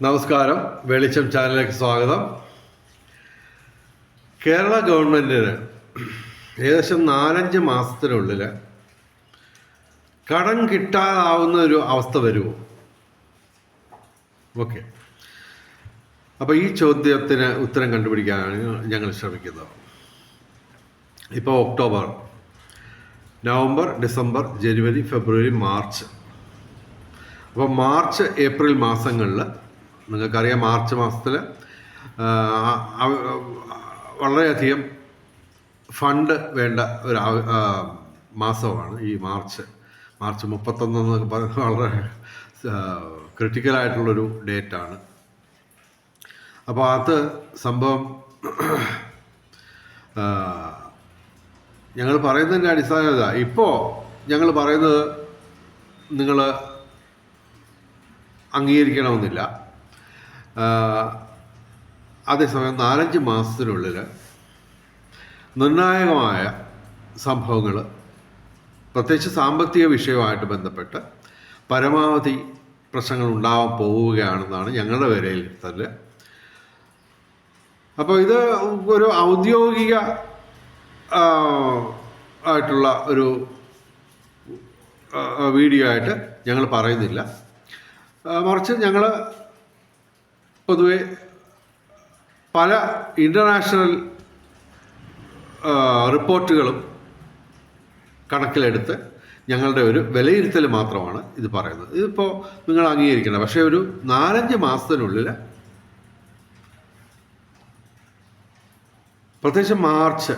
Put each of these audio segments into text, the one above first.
നമസ്കാരം, വെളിച്ചം ചാനലിലേക്ക് സ്വാഗതം. കേരള ഗവൺമെൻറ്റിന് ഏകദേശം 4-5 മാസത്തിനുള്ളിൽ കടം കിട്ടാതാവുന്ന ഒരു അവസ്ഥ വരുമോ? ഓക്കെ, അപ്പോൾ ഈ ചോദ്യത്തിന് ഉത്തരം കണ്ടുപിടിക്കാനാണ് ഞങ്ങൾ ശ്രമിക്കുന്നത്. ഇപ്പോൾ ഒക്ടോബർ, നവംബർ, ഡിസംബർ, ജനുവരി, ഫെബ്രുവരി, മാർച്ച്. അപ്പോൾ മാർച്ച്, ഏപ്രിൽ മാസങ്ങളിൽ നിങ്ങൾക്കറിയാം, മാർച്ച് മാസത്തിൽ വളരെയധികം ഫണ്ട് വേണ്ട ഒരു മാസമാണ് ഈ മാർച്ച്. മാർച്ച് 31 എന്നൊക്കെ പറയുന്നത് വളരെ ക്രിട്ടിക്കലായിട്ടുള്ളൊരു ഡേറ്റാണ്. അപ്പോൾ അത് സംഭവം ഞങ്ങൾ പറയുന്നതിൻ്റെ അടിസ്ഥാനത ഇപ്പോൾ ഞങ്ങൾ പറയുന്നത് നിങ്ങൾ അംഗീകരിക്കണമെന്നില്ല. അതേസമയം 4-5 മാസത്തിനുള്ളിൽ നിർണായകമായ സംഭവങ്ങൾ, പ്രത്യേകിച്ച് സാമ്പത്തിക വിഷയവുമായിട്ട് ബന്ധപ്പെട്ട് പരമാവധി പ്രശ്നങ്ങൾ ഉണ്ടാവാൻ പോവുകയാണെന്നാണ് ഞങ്ങളുടെ വിലയിരുത്തൽ. അപ്പോൾ ഇത് ഒരു ഔദ്യോഗിക ആയിട്ടുള്ള ഒരു വീഡിയോ ആയിട്ട് ഞങ്ങൾ പറയുന്നില്ല. മറിച്ച് ഞങ്ങൾ പൊതുവെ പല ഇൻ്റർനാഷണൽ റിപ്പോർട്ടുകളും കണക്കിലെടുത്ത് ഞങ്ങളുടെ ഒരു വിലയിരുത്തൽ മാത്രമാണ് ഇത് പറയുന്നത്. ഇതിപ്പോൾ നിങ്ങൾ അംഗീകരിക്കണം. പക്ഷേ ഒരു 4-5 മാസത്തിനുള്ളിൽ, പ്രത്യേകിച്ച് മാർച്ച്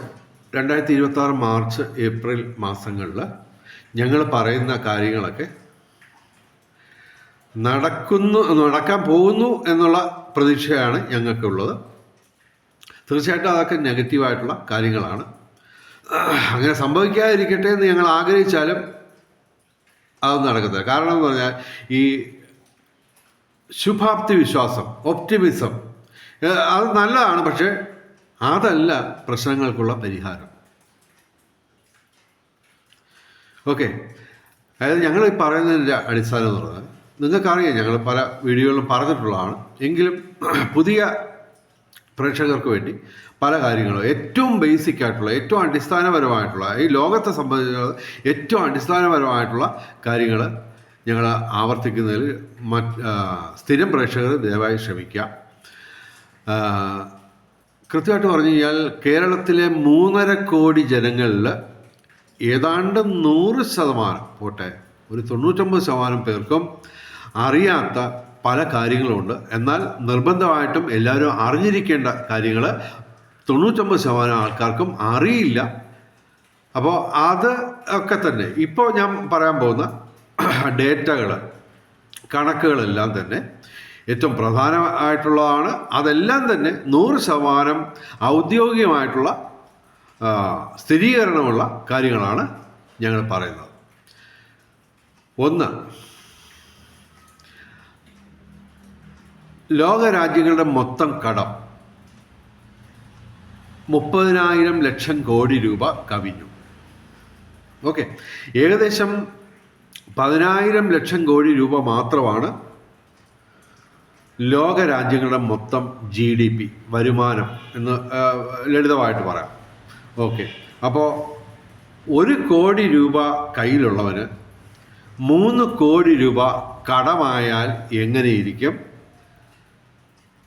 2026 മാർച്ച്, ഏപ്രിൽ മാസങ്ങളിൽ ഞങ്ങൾ പറയുന്ന കാര്യങ്ങളൊക്കെ നടക്കാൻ പോകുന്നു എന്നുള്ള പ്രതീക്ഷയാണ് ഞങ്ങൾക്കുള്ളത്. തീർച്ചയായിട്ടും അതൊക്കെ നെഗറ്റീവായിട്ടുള്ള കാര്യങ്ങളാണ്. അങ്ങനെ സംഭവിക്കാതിരിക്കട്ടെ എന്ന് ഞങ്ങൾ ആഗ്രഹിച്ചാലും അത് നടക്കത്തില്ല. കാരണം എന്ന് പറഞ്ഞാൽ ഈ ശുഭാപ്തി വിശ്വാസം, ഒപ്റ്റിമിസം, അത് നല്ലതാണ്. പക്ഷേ അതല്ല പ്രശ്നങ്ങൾക്കുള്ള പരിഹാരം. ഓക്കെ, അതായത് ഞങ്ങൾ ഈ പറയുന്നതിൻ്റെ അടിസ്ഥാനം എന്ന് പറഞ്ഞാൽ, നിങ്ങൾക്കറിയാം, ഞങ്ങൾ പല വീഡിയോകളിലും പറഞ്ഞിട്ടുള്ളതാണ്. എങ്കിലും പുതിയ പ്രേക്ഷകർക്ക് വേണ്ടി പല കാര്യങ്ങളും, ഏറ്റവും ബേസിക് ആയിട്ടുള്ള, ഏറ്റവും അടിസ്ഥാനപരമായിട്ടുള്ള, ഈ ലോകത്തെ സംബന്ധിച്ചുള്ള ഏറ്റവും അടിസ്ഥാനപരമായിട്ടുള്ള കാര്യങ്ങൾ ഞങ്ങൾ ആവർത്തിക്കുന്നതിൽ സ്ഥിരം പ്രേക്ഷകർ ദയവായി ശ്രമിക്കുക. കൃത്യമായിട്ട് പറഞ്ഞു കഴിഞ്ഞാൽ, കേരളത്തിലെ 3.5 കോടി ജനങ്ങളിൽ ഏതാണ്ട് 100% പോട്ടെ, ഒരു 99% പേർക്കും അറിയാത്ത പല കാര്യങ്ങളുണ്ട്. എന്നാൽ നിർബന്ധമായിട്ടും എല്ലാവരും അറിഞ്ഞിരിക്കേണ്ട കാര്യങ്ങൾ 99% ആൾക്കാർക്കും അറിയില്ല. അപ്പോൾ അത് ഒക്കെ തന്നെ ഇപ്പോൾ ഞാൻ പറയാൻ പോകുന്ന ഡേറ്റകൾ, കണക്കുകളെല്ലാം തന്നെ ഏറ്റവും പ്രധാനമായിട്ടുള്ളതാണ്. അതെല്ലാം തന്നെ 100% ഔദ്യോഗികമായിട്ടുള്ള സ്ഥിരീകരണമുള്ള കാര്യങ്ങളാണ് ഞങ്ങൾ പറയുന്നത്. ഒന്ന്, ലോകരാജ്യങ്ങളുടെ മൊത്തം കടം 30,000 ലക്ഷം കോടി രൂപ കവിഞ്ഞു. ഓക്കെ, ഏകദേശം 10,000 ലക്ഷം കോടി രൂപ മാത്രമാണ് ലോകരാജ്യങ്ങളുടെ മൊത്തം GDP, വരുമാനം എന്ന് ലളിതമായിട്ട് പറയാം. ഓക്കെ, അപ്പോൾ 1 കോടി രൂപ കയ്യിലുള്ളവന് 3 കോടി രൂപ കടമായാൽ എങ്ങനെയിരിക്കും?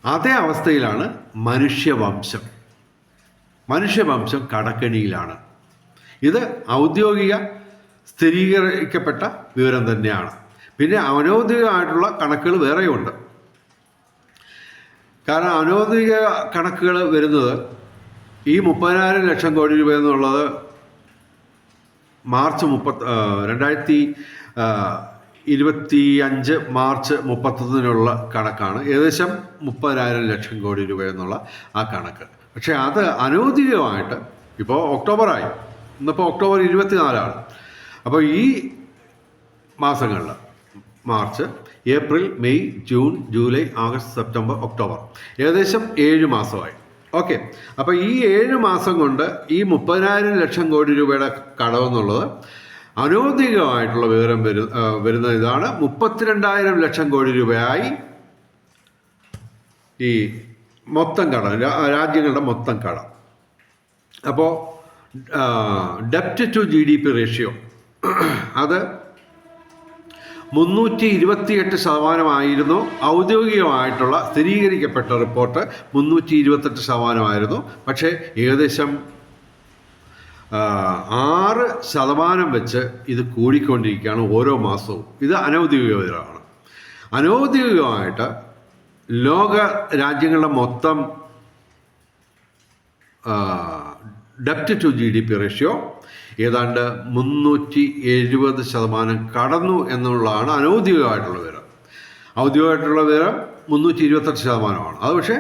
അതേ അവസ്ഥയിലാണ് മനുഷ്യവംശം കടക്കെണിയിലാണ്. ഇത് ഔദ്യോഗിക സ്ഥിരീകരിക്കപ്പെട്ട വിവരം തന്നെയാണ്. പിന്നെ അനൗദ്യോഗികമായിട്ടുള്ള കണക്കുകൾ വേറെയുണ്ട്. കാരണം അനൗദ്യോഗിക കണക്കുകൾ വരുന്നത്, ഈ 30,000 ലക്ഷം കോടി രൂപ എന്നുള്ളത് മാർച്ച് 2025 മാർച്ച് 31 കണക്കാണ്. ഏകദേശം 30,000 ലക്ഷം കോടി രൂപ എന്നുള്ള ആ കണക്ക്. പക്ഷേ അത് അനൗദ്യോഗികമായിട്ട് ഇപ്പോൾ ഒക്ടോബറായി, ഇന്നിപ്പോൾ ഒക്ടോബർ 24. അപ്പോൾ ഈ മാസങ്ങളിൽ March, April, May, June, July, August, September, October, ഏകദേശം 7 മാസമായി. ഓക്കെ, അപ്പോൾ ഈ 7 മാസം കൊണ്ട് ഈ 30,000 ലക്ഷം കോടി രൂപയുടെ കടമെന്നുള്ളത് അനൗദ്യോഗികമായിട്ടുള്ള വിവരം വരുന്ന ഇതാണ്. 32,000 ലക്ഷം കോടി രൂപയായി ഈ മൊത്തം കടം, രാജ്യങ്ങളുടെ മൊത്തം കടം. അപ്പോൾ ഡെപ്റ്റ് ടു GDP റേഷ്യോ അത് 328% ഔദ്യോഗികമായിട്ടുള്ള സ്ഥിരീകരിക്കപ്പെട്ട റിപ്പോർട്ട് 328% പക്ഷേ ഏകദേശം 6% വെച്ച് ഇത് കൂടിക്കൊണ്ടിരിക്കുകയാണ് ഓരോ മാസവും. ഇത് അനൗദ്യോഗിക വിവരമാണ്. അനൗദ്യോഗികമായിട്ട് ലോക രാജ്യങ്ങളുടെ മൊത്തം ഡെപ്റ്റ് ടു GDP റേഷ്യോ ഏതാണ്ട് 370% കടന്നു എന്നുള്ളതാണ് അനൗദ്യോഗികമായിട്ടുള്ള വിവരം. ഔദ്യോഗികമായിട്ടുള്ള വിവരം 328%. അത് പക്ഷേ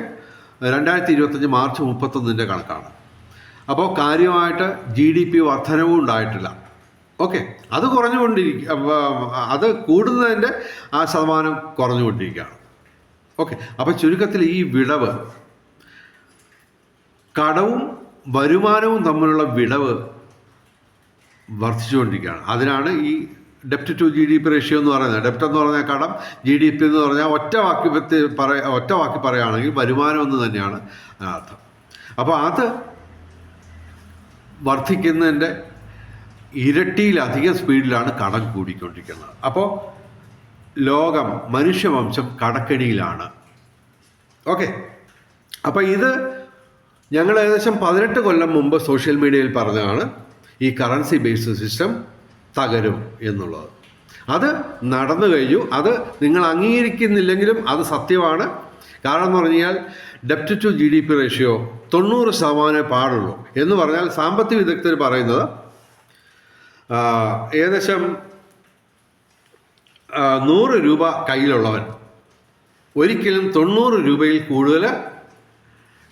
2025 മാർച്ച് 31 കണക്കാണ്. അപ്പോൾ കാര്യമായിട്ട് GDP വർധനവും ഉണ്ടായിട്ടില്ല. ഓക്കെ, അത് അത് കൂടുന്നതിൻ്റെ ആ ശതമാനം കുറഞ്ഞുകൊണ്ടിരിക്കുകയാണ്. ഓക്കെ, അപ്പോൾ ചുരുക്കത്തിൽ ഈ വിടവ്, കടവും വരുമാനവും തമ്മിലുള്ള വിടവ് വർദ്ധിച്ചുകൊണ്ടിരിക്കുകയാണ്. അതിനാണ് ഈ ഡെപ്റ്റ് ടു GDP റേഷ്യോ എന്ന് പറയുന്നത്. ഡെപ്റ്റ് എന്ന് പറഞ്ഞാൽ കടം, GDP എന്ന് പറഞ്ഞാൽ ഒറ്റ വാക്കി പറയുകയാണെങ്കിൽ വരുമാനം എന്ന് തന്നെയാണ് അർത്ഥം. അപ്പോൾ അത് വർദ്ധിക്കുന്നതിൻ്റെ ഇരട്ടിയിലധികം സ്പീഡിലാണ് കടം കൂടിക്കൊണ്ടിരിക്കുന്നത്. അപ്പോൾ ലോകം, മനുഷ്യവംശം കടക്കെണിയിലാണ്. ഓക്കെ, അപ്പോൾ ഇത് ഞങ്ങൾ ഏകദേശം 18 കൊല്ലം മുമ്പ് സോഷ്യൽ മീഡിയയിൽ പറഞ്ഞതാണ് ഈ കറൻസി ബേസ്ഡ് സിസ്റ്റം തകരും എന്നുള്ളത്. അത് നടന്നു കഴിഞ്ഞു. അത് നിങ്ങൾ അംഗീകരിക്കുന്നില്ലെങ്കിലും അത് സത്യമാണ്. കാരണം എന്ന് പറഞ്ഞാൽ ഡെപ്റ്റ് ടു GDP റേഷ്യോ 90% പാടുള്ളൂ എന്ന് പറഞ്ഞാൽ സാമ്പത്തിക വിദഗ്ധർ പറയുന്നത് ഏകദേശം 100 രൂപ കയ്യിലുള്ളവൻ ഒരിക്കലും 90 രൂപയിൽ കൂടുതൽ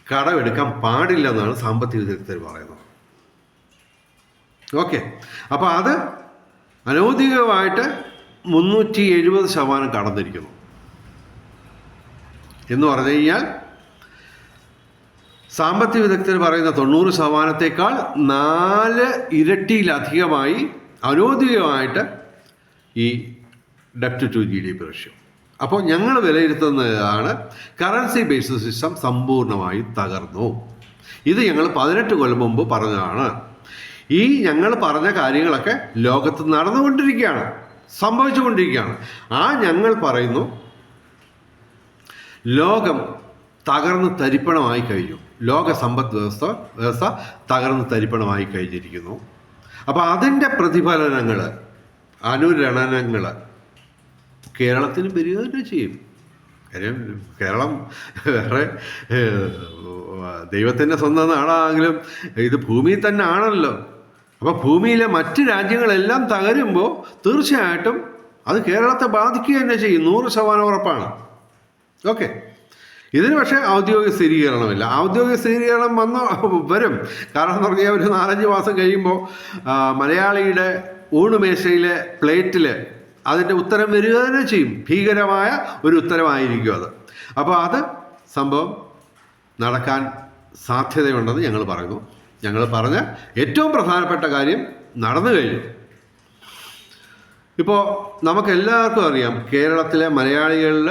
കടമെടുക്കാൻ പാടില്ല എന്നാണ് സാമ്പത്തിക വിദഗ്ധർ പറയുന്നത്. ഓക്കെ, അപ്പോൾ അത് അനൗദ്യോഗികമായിട്ട് 370% കടന്നിരിക്കുന്നു എന്ന് പറഞ്ഞു കഴിഞ്ഞാൽ സാമ്പത്തിക വിദഗ്ധർ പറയുന്ന 90%-ത്തേക്കാൾ 4 ഇരട്ടിയിലധികമായി അനൗദ്യോഗികമായിട്ട് ഈ ഡെപ്റ്റ് ടു GDP റേഷ്യോ. അപ്പോൾ ഞങ്ങൾ വിലയിരുത്തുന്നതാണ് കറൻസി ബേസ്ഡ് സിസ്റ്റം സമ്പൂർണ്ണമായി തകർന്നു. ഇത് ഞങ്ങൾ 18 കൊല്ലം മുമ്പ് പറഞ്ഞതാണ്. ഈ ഞങ്ങൾ പറഞ്ഞ കാര്യങ്ങളൊക്കെ ലോകത്ത് നടന്നുകൊണ്ടിരിക്കുകയാണ്, സംഭവിച്ചുകൊണ്ടിരിക്കുകയാണ്. ഞങ്ങൾ പറയുന്നു ലോകം തകർന്ന് തരിപ്പണമായി കഴിഞ്ഞു. ലോക സമ്പദ് വ്യവസ്ഥ തകർന്ന് തരിപ്പണമായി കഴിഞ്ഞിരിക്കുന്നു. അപ്പോൾ അതിൻ്റെ പ്രതിഫലനങ്ങൾ, അനുരണനങ്ങൾ കേരളത്തിന് വരിക തന്നെ ചെയ്യും. കാര്യം കേരളം വേറെ ദൈവത്തിൻ്റെ സ്വന്തം നാടാണെങ്കിലും ഇത് ഭൂമിയിൽ തന്നെ ആണല്ലോ. അപ്പോൾ ഭൂമിയിലെ മറ്റ് രാജ്യങ്ങളെല്ലാം തകരുമ്പോൾ തീർച്ചയായിട്ടും അത് കേരളത്തെ ബാധിക്കുക തന്നെ ചെയ്യും. 100% ഉറപ്പാണ്. ഓക്കെ, ഇതിന് പക്ഷേ ഔദ്യോഗിക സ്ഥിരീകരണമില്ല. ഔദ്യോഗിക സ്ഥിരീകരണം വരും. കാരണം എന്ന് പറഞ്ഞാൽ ഒരു 4-5 മാസം കഴിയുമ്പോൾ മലയാളിയുടെ ഊണുമേശയിലെ പ്ലേറ്റിൽ അതിൻ്റെ ഉത്തരം വരിക തന്നെ ചെയ്യും. ഭീകരമായ ഒരു ഉത്തരമായിരിക്കും അത്. അപ്പോൾ അത് സംഭവം നടക്കാൻ സാധ്യതയുണ്ടെന്ന് ഞങ്ങൾ പറയുന്നു. ഞങ്ങൾ പറഞ്ഞ ഏറ്റവും പ്രധാനപ്പെട്ട കാര്യം നടന്നു കഴിഞ്ഞു. ഇപ്പോൾ നമുക്കെല്ലാവർക്കും അറിയാം, കേരളത്തിലെ മലയാളികളിൽ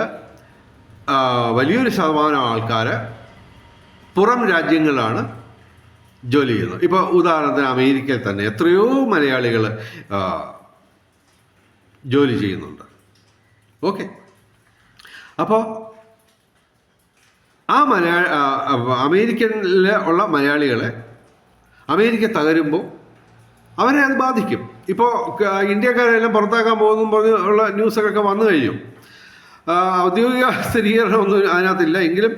വലിയൊരു ശതമാനം ആൾക്കാർ പുറം രാജ്യങ്ങളിലാണ് ജോലി ചെയ്യുന്നത്. ഇപ്പോൾ ഉദാഹരണത്തിന് അമേരിക്കയിൽ തന്നെ എത്രയോ മലയാളികൾ ജോലി ചെയ്യുന്നുണ്ട്. ഓക്കെ, അപ്പോൾ ആ അമേരിക്കയിൽ ഉള്ള മലയാളികളെ അമേരിക്ക തകരുമ്പോൾ അവരെ അത് ബാധിക്കും. ഇപ്പോൾ ഇന്ത്യക്കാരെല്ലാം പുറത്താക്കാൻ പോകുന്നു പറഞ്ഞുള്ള ന്യൂസൊക്കെ വന്നു കഴിഞ്ഞു. ഔദ്യോഗിക സ്ഥിരീകരണമൊന്നും അതിനകത്തില്ല, എങ്കിലും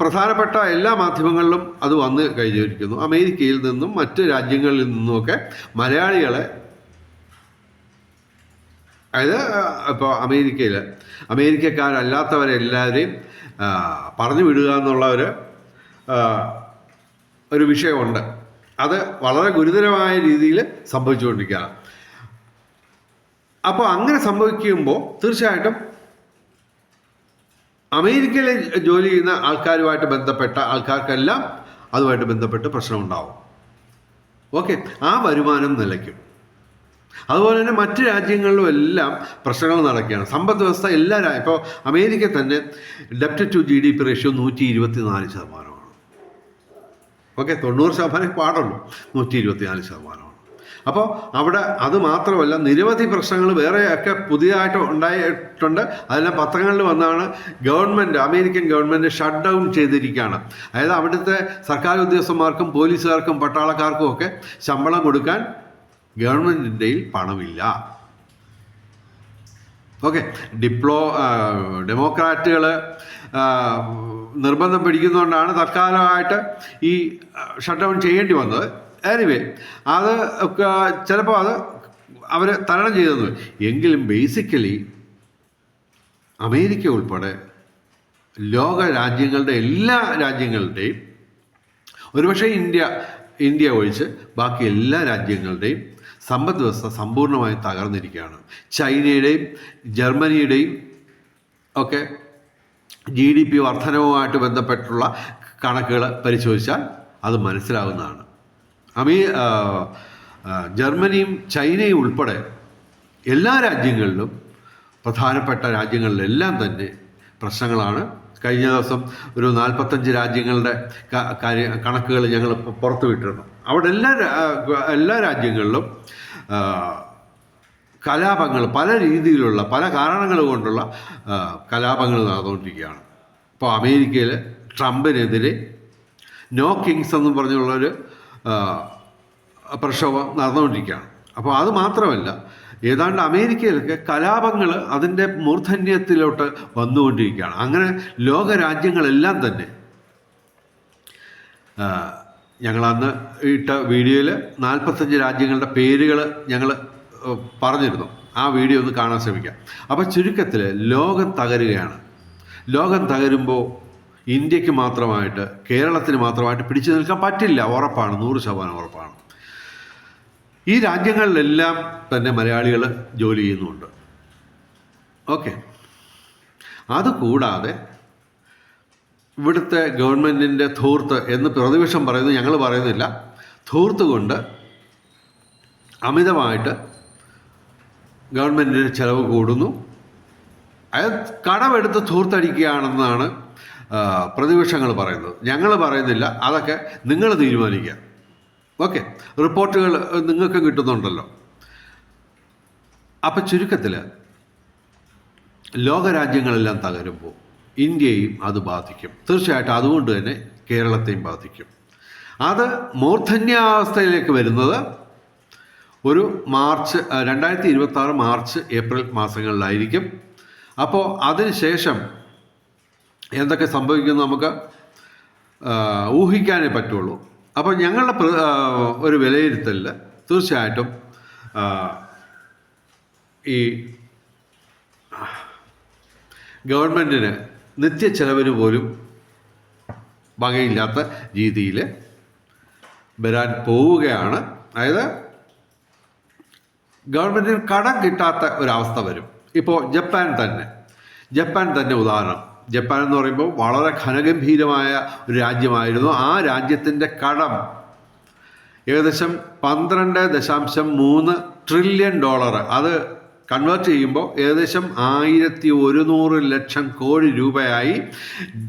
പ്രധാനപ്പെട്ട എല്ലാ മാധ്യമങ്ങളിലും അത് വന്നു കഴിഞ്ഞിരിക്കുന്നു. അമേരിക്കയിൽ നിന്നും മറ്റ് രാജ്യങ്ങളിൽ നിന്നുമൊക്കെ മലയാളികളെ, അതായത് ഇപ്പോൾ അമേരിക്കക്കാരല്ലാത്തവരെല്ലാവരെയും പറഞ്ഞു വിടുക എന്നുള്ള ഒരു വിഷയമുണ്ട്. അത് വളരെ ഗുരുതരമായ രീതിയിൽ സംഭവിച്ചുകൊണ്ടിരിക്കുകയാണ്. അപ്പോൾ അങ്ങനെ സംഭവിക്കുമ്പോൾ തീർച്ചയായിട്ടും അമേരിക്കയിൽ ജോലി ചെയ്യുന്ന ആൾക്കാരുമായിട്ട് ബന്ധപ്പെട്ട ആൾക്കാർക്കെല്ലാം അതുമായിട്ട് ബന്ധപ്പെട്ട് പ്രശ്നമുണ്ടാവും. ഓക്കെ, ആ വരുമാനം നിലയ്ക്കും. അതുപോലെ തന്നെ മറ്റ് രാജ്യങ്ങളിലും എല്ലാം പ്രശ്നങ്ങൾ നടക്കുകയാണ്. സമ്പദ് വ്യവസ്ഥ ഇപ്പോൾ അമേരിക്ക തന്നെ ഡെപ്റ്റ് ടു GDP റേഷ്യോ 124%. ഓക്കെ, 90% പാടുള്ളൂ, 124%. അപ്പോൾ അവിടെ അത് മാത്രമല്ല, നിരവധി പ്രശ്നങ്ങൾ വേറെയൊക്കെ പുതിയതായിട്ട് ഉണ്ടായിട്ടുണ്ട്. അതെല്ലാം പത്രങ്ങളിൽ വന്നാണ്. അമേരിക്കൻ ഗവൺമെൻറ് ഷട്ട് ഡൗൺ ചെയ്തിരിക്കുകയാണ്. അതായത് അവിടുത്തെ സർക്കാർ ഉദ്യോഗസ്ഥന്മാർക്കും പോലീസുകാർക്കും പട്ടാളക്കാർക്കും ഒക്കെ ശമ്പളം കൊടുക്കാൻ ഗവൺമെൻറ്റിൻ്റെ പണമില്ല. ഓക്കെ, ഡെമോക്രാറ്റുകൾ നിർബന്ധം പിടിക്കുന്നതുകൊണ്ടാണ് തൽക്കാലമായിട്ട് ഈ ഷട്ട് ഡൗൺ ചെയ്യേണ്ടി വന്നത്. എനിവേ, അത് ചിലപ്പോൾ അത് അവർ തരണം ചെയ്തെന്ന്. എങ്കിലും ബേസിക്കലി അമേരിക്ക ഉൾപ്പെടെ ലോക രാജ്യങ്ങളുടെ എല്ലാ രാജ്യങ്ങളുടെയും, ഒരുപക്ഷെ ഇന്ത്യ ഒഴിച്ച് ബാക്കി എല്ലാ രാജ്യങ്ങളുടെയും സമ്പദ് വ്യവസ്ഥ സമ്പൂർണ്ണമായും തകർന്നിരിക്കുകയാണ്. ചൈനയുടെയും ജർമ്മനിയുടെയും ഒക്കെ GDP വർധനവുമായിട്ട് ബന്ധപ്പെട്ടുള്ള കണക്കുകൾ പരിശോധിച്ചാൽ അത് മനസ്സിലാവുന്നതാണ്. ജർമ്മനിയും ചൈനയും ഉൾപ്പെടെ എല്ലാ രാജ്യങ്ങളിലും, പ്രധാനപ്പെട്ട രാജ്യങ്ങളിലെല്ലാം തന്നെ പ്രശ്നങ്ങളാണ്. കഴിഞ്ഞ ദിവസം ഒരു 45 രാജ്യങ്ങളുടെ കണക്കുകൾ ഞങ്ങൾ പുറത്തുവിട്ടിരുന്നു. അവിടെ എല്ലാ രാജ്യങ്ങളിലും കലാപങ്ങൾ, പല രീതിയിലുള്ള പല കാരണങ്ങൾ കൊണ്ടുള്ള കലാപങ്ങൾ നടന്നുകൊണ്ടിരിക്കുകയാണ്. ഇപ്പോൾ അമേരിക്കയിൽ ട്രംപിനെതിരെ നോ കിങ്സ് എന്നും പറഞ്ഞുള്ളൊരു പ്രക്ഷോഭം നടന്നുകൊണ്ടിരിക്കുകയാണ്. അപ്പോൾ അത് മാത്രമല്ല, ഏതാണ്ട് അമേരിക്കയിലൊക്കെ കലാപങ്ങൾ അതിൻ്റെ മൂർധന്യത്തിലോട്ട് വന്നുകൊണ്ടിരിക്കുകയാണ്. അങ്ങനെ ലോക രാജ്യങ്ങളെല്ലാം തന്നെ, ഞങ്ങളന്ന് ഇട്ട വീഡിയോയിൽ 45 രാജ്യങ്ങളുടെ പേരുകൾ ഞങ്ങൾ പറഞ്ഞിരുന്നു. ആ വീഡിയോ ഒന്ന് കാണാൻ ശ്രമിക്കാം. അപ്പോൾ ചുരുക്കത്തിൽ ലോകം തകരുകയാണ്. ലോകം തകരുമ്പോൾ ഇന്ത്യക്ക് മാത്രമായിട്ട്, കേരളത്തിന് മാത്രമായിട്ട് പിടിച്ചു നിൽക്കാൻ പറ്റില്ല. ഉറപ്പാണ്, 100% ഉറപ്പാണ്. ഈ രാജ്യങ്ങളിലെല്ലാം തന്നെ മലയാളികൾ ജോലി ചെയ്യുന്നുണ്ട്. ഓക്കെ, അതുകൂടാതെ ഇവിടുത്തെ ഗവൺമെൻറ്റിൻ്റെ ധൂർത്ത് എന്ന് പ്രതിപക്ഷം പറയുന്നു, ഞങ്ങൾ പറയുന്നില്ല, ധൂർത്ത് കൊണ്ട് അമിതമായിട്ട് ഗവൺമെൻറ്റിൻ്റെ ചിലവ് കൂടുന്നു. അതായത് കടമെടുത്ത് ധൂർത്തടിക്കുകയാണെന്നാണ് പ്രതിപക്ഷങ്ങൾ പറയുന്നത്. ഞങ്ങൾ പറയുന്നില്ല, അതൊക്കെ നിങ്ങൾ തീരുമാനിക്കുക. ഓക്കെ, റിപ്പോർട്ടുകൾ നിങ്ങൾക്ക് കിട്ടുന്നുണ്ടല്ലോ. അപ്പം ചുരുക്കത്തിൽ ലോകരാജ്യങ്ങളെല്ലാം തകരുമ്പോൾ ഇന്ത്യയും അത് ബാധിക്കും. തീർച്ചയായിട്ടും അതുകൊണ്ട് തന്നെ കേരളത്തെയും ബാധിക്കും. അത് മൂർധന്യാവസ്ഥയിലേക്ക് വരുന്നത് ഒരു 2026 മാർച്ച് ഏപ്രിൽ മാസങ്ങളിലായിരിക്കും. അപ്പോൾ അതിനുശേഷം എന്തൊക്കെ സംഭവിക്കുമെന്ന് നമുക്ക് ഊഹിക്കാനേ പറ്റുള്ളൂ. അപ്പോൾ ഞങ്ങളുടെ ഒരു വിലയിരുത്തലിൽ തീർച്ചയായിട്ടും ഈ ഗവൺമെൻറ്റിന് നിത്യച്ചെലവിന് പോലും വകയില്ലാത്ത രീതിയിൽ വരാൻ പോവുകയാണ്. അതായത് ഗവൺമെൻറ്റിന് കടം കിട്ടാത്ത ഒരവസ്ഥ വരും. ഇപ്പോൾ ജപ്പാൻ തന്നെ ഉദാഹരണം. ജപ്പാൻ എന്ന് പറയുമ്പോൾ വളരെ ഘനഗംഭീരമായ ഒരു രാജ്യമായിരുന്നു. ആ രാജ്യത്തിൻ്റെ കടം ഏകദേശം $12.3 ട്രില്യൺ. അത് കൺവേർട്ട് ചെയ്യുമ്പോൾ ഏകദേശം 1100 ലക്ഷം കോടി രൂപയായി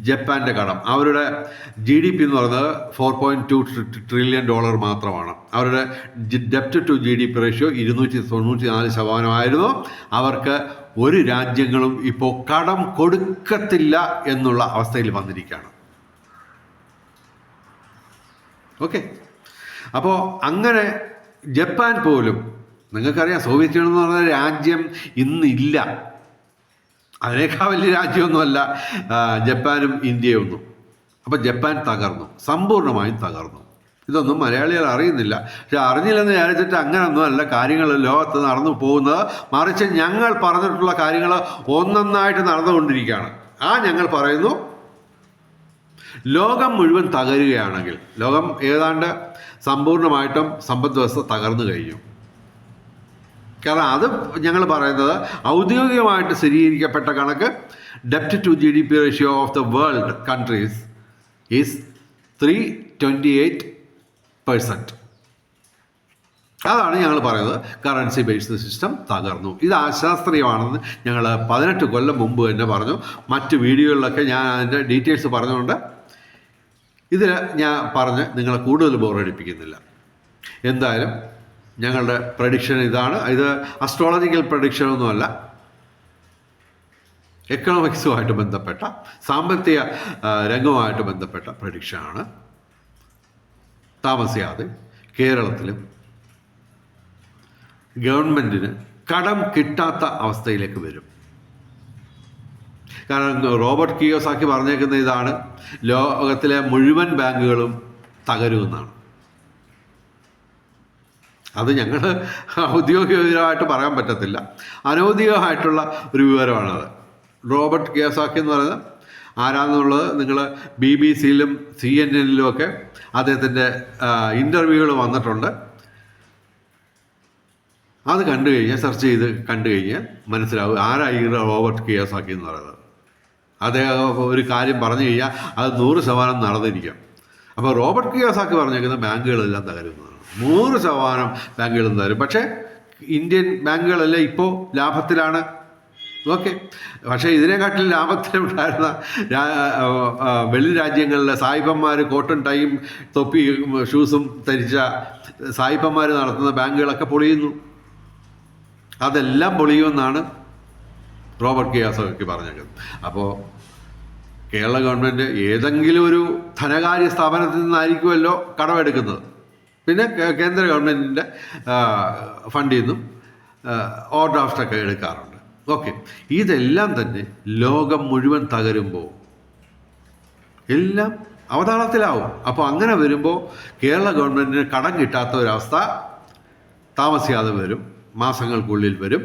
ജപ്പാൻ്റെ കടം. അവരുടെ GDP എന്ന് പറയുന്നത് $4.2 ട്രില്യൺ മാത്രമാണ്. അവരുടെ ഡെപ്റ്റ് ടു GDP റേഷ്യോ 294% അവർക്ക് ഒരു രാജ്യങ്ങളും ഇപ്പോൾ കടം കൊടുക്കത്തില്ല എന്നുള്ള അവസ്ഥയിൽ വന്നിരിക്കുകയാണ്. ഓക്കെ, അപ്പോൾ അങ്ങനെ ജപ്പാൻ പോലും, നിങ്ങൾക്കറിയാം സോവിയറ്റ് യൂണിയൻ എന്ന് പറഞ്ഞ രാജ്യം ഇന്നില്ല. അതിനേക്കാൾ വലിയ രാജ്യമൊന്നുമല്ല ജപ്പാനും ഇന്ത്യയും ഒന്നും. അപ്പോൾ ജപ്പാൻ തകർന്നു, സമ്പൂർണ്ണമായും തകർന്നു. ഇതൊന്നും മലയാളികൾ അറിയുന്നില്ല. പക്ഷെ അറിഞ്ഞില്ലെന്ന് വിചാരിച്ചിട്ട് അങ്ങനെയൊന്നും അല്ല കാര്യങ്ങൾ ലോകത്ത് നടന്നു പോകുന്നത്. മറിച്ച് ഞങ്ങൾ പറഞ്ഞിട്ടുള്ള കാര്യങ്ങൾ ഒന്നൊന്നായിട്ട് നടന്നുകൊണ്ടിരിക്കുകയാണ്. ഞങ്ങൾ പറയുന്നു, ലോകം മുഴുവൻ തകരുകയാണെങ്കിൽ, ലോകം ഏതാണ്ട് സമ്പൂർണ്ണമായിട്ടും സമ്പദ് വ്യവസ്ഥ തകർന്നു കഴിഞ്ഞു. കാരണം അത് ഞങ്ങൾ പറയുന്നത് ഔദ്യോഗികമായിട്ട് സ്ഥിരീകരിക്കപ്പെട്ട കണക്ക് ഡെപ്റ്റ് to GDP ratio of the world countries is 328%. അതാണ് ഞങ്ങൾ പറയുന്നത് കറൻസി ബേസ്ഡ് സിസ്റ്റം തകർന്നു. ഇത് അശാസ്ത്രീയമാണെന്ന് ഞങ്ങൾ 18 കൊല്ലം മുമ്പ് തന്നെ പറഞ്ഞു. മറ്റ് വീഡിയോകളിലൊക്കെ ഞാൻ അതിൻ്റെ ഡീറ്റെയിൽസ് പറഞ്ഞുകൊണ്ട് ഇതിൽ ഞാൻ പറഞ്ഞ് നിങ്ങളെ കൂടുതൽ ബോറടിപ്പിക്കുന്നില്ല. എന്തായാലും ഞങ്ങളുടെ പ്രഡിക്ഷൻ ഇതാണ്. ഇത് അസ്ട്രോളജിക്കൽ പ്രഡിക്ഷനൊന്നുമല്ല, എക്കണോമിക്സുമായിട്ട് ബന്ധപ്പെട്ട സാമ്പത്തിക രംഗവുമായിട്ട് ബന്ധപ്പെട്ട പ്രഡിക്ഷനാണ്. താമസിയാതെ കേരളത്തിലും ഗവൺമെൻറ്റിന് കടം കിട്ടാത്ത അവസ്ഥയിലേക്ക് വരും. കാരണം റോബർട്ട് കിയോസാക്കി പറഞ്ഞേക്കുന്ന ഇതാണ്, ലോകത്തിലെ മുഴുവൻ ബാങ്കുകളും തകരുമെന്നാണ്. അത് ഞങ്ങൾ ഔദ്യോഗികമായിട്ട് പറയാൻ പറ്റത്തില്ല, അനൗദ്യോഗികമായിട്ടുള്ള ഒരു വിവരമാണത്. റോബർട്ട് കിയോസാക്കി എന്ന് പറയുന്നത് ആരാന്നുള്ളത് നിങ്ങൾ BBC-യിലും CNN-ലും ഒക്കെ അദ്ദേഹത്തിൻ്റെ ഇൻ്റർവ്യൂകൾ വന്നിട്ടുണ്ട്. അത് കണ്ടു കഴിഞ്ഞാൽ, സെർച്ച് ചെയ്ത് കണ്ടു കഴിഞ്ഞാൽ മനസ്സിലാവും ആരായി റോബർട്ട് കിയോസാക്കി എന്ന് പറയുന്നത്. അദ്ദേഹം ഒരു കാര്യം പറഞ്ഞു കഴിഞ്ഞാൽ അത് 100% നടന്നിരിക്കാം. അപ്പോൾ റോബർട്ട് കിയോസാക്കി പറഞ്ഞേക്കുന്ന ബാങ്കുകളെല്ലാം തകരുന്നതാണ്. 100% ബാങ്കുകളും തകരും. പക്ഷേ ഇന്ത്യൻ ബാങ്കുകളെല്ലാം ഇപ്പോൾ ലാഭത്തിലാണ്. ഓക്കെ, പക്ഷേ ഇതിനെക്കാട്ടിലും ലാഭത്തിലുണ്ടായിരുന്ന വെള്ളി രാജ്യങ്ങളിലെ സായിപ്പന്മാർ കോട്ടൺ ടൈയും തൊപ്പി ഷൂസും ധരിച്ച സായിപ്പന്മാർ നടത്തുന്ന ബാങ്കുകളൊക്കെ പൊളിയുന്നു. അതെല്ലാം പൊളിയുമെന്നാണ് റോബർട്ട് കിയോസാക്കി പറഞ്ഞേക്കുന്നത്. അപ്പോൾ കേരള ഗവൺമെൻറ് ഏതെങ്കിലും ഒരു ധനകാര്യ സ്ഥാപനത്തിൽ നിന്നായിരിക്കുമല്ലോ കടമെടുക്കുന്നത്. പിന്നെ കേന്ദ്ര ഗവൺമെൻറ്റിൻ്റെ ഫണ്ടിൽ നിന്നും ഓവർ ഡ്രാഫ്റ്റൊക്കെ എടുക്കാറുണ്ട്. ഓക്കെ, ഇതെല്ലാം തന്നെ ലോകം മുഴുവൻ തകരുമ്പോൾ എല്ലാം അവതാളത്തിലാവും. അപ്പോൾ അങ്ങനെ വരുമ്പോൾ കേരള ഗവൺമെൻറ്റിന് കടം കിട്ടാത്ത ഒരവസ്ഥ താമസിയാതെ വരും, മാസങ്ങൾക്കുള്ളിൽ വരും.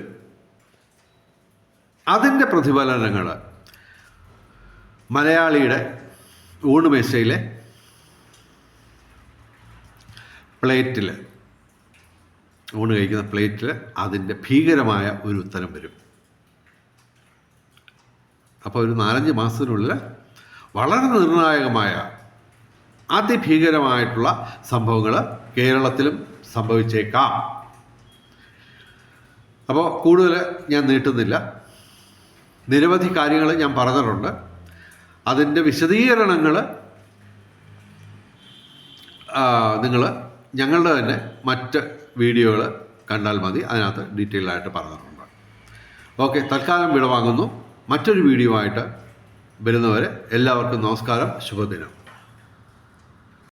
അതിൻ്റെ പ്രതിഫലനങ്ങൾ മലയാളിയുടെ ഊണുമേശയിലെ പ്ലേറ്റിൽ, ഊണ് കഴിക്കുന്ന പ്ലേറ്റിൽ അതിൻ്റെ ഭീകരമായ ഒരു ഉത്തരം വരും. അപ്പോൾ ഒരു 4-5 മാസത്തിനുള്ളിൽ വളരെ നിർണായകമായ അതിഭീകരമായിട്ടുള്ള സംഭവങ്ങൾ കേരളത്തിലും സംഭവിച്ചേക്കാം. അപ്പോൾ കൂടുതൽ ഞാൻ നീട്ടുന്നില്ല. നിരവധി കാര്യങ്ങൾ ഞാൻ പറഞ്ഞിട്ടുണ്ട്. അതിൻ്റെ വിശദീകരണങ്ങൾ നിങ്ങൾ ഞങ്ങളുടെ തന്നെ മറ്റ് വീഡിയോകൾ കണ്ടാൽ മതി, അതിനകത്ത് ഡീറ്റെയിൽ ആയിട്ട് പറഞ്ഞിട്ടുണ്ട്. ഓക്കെ, തൽക്കാലം വിടവാങ്ങുന്നു. മറ്റൊരു വീഡിയോ ആയിട്ട് വരുന്നവരെ എല്ലാവർക്കും നമസ്കാരം, ശുഭദിനം.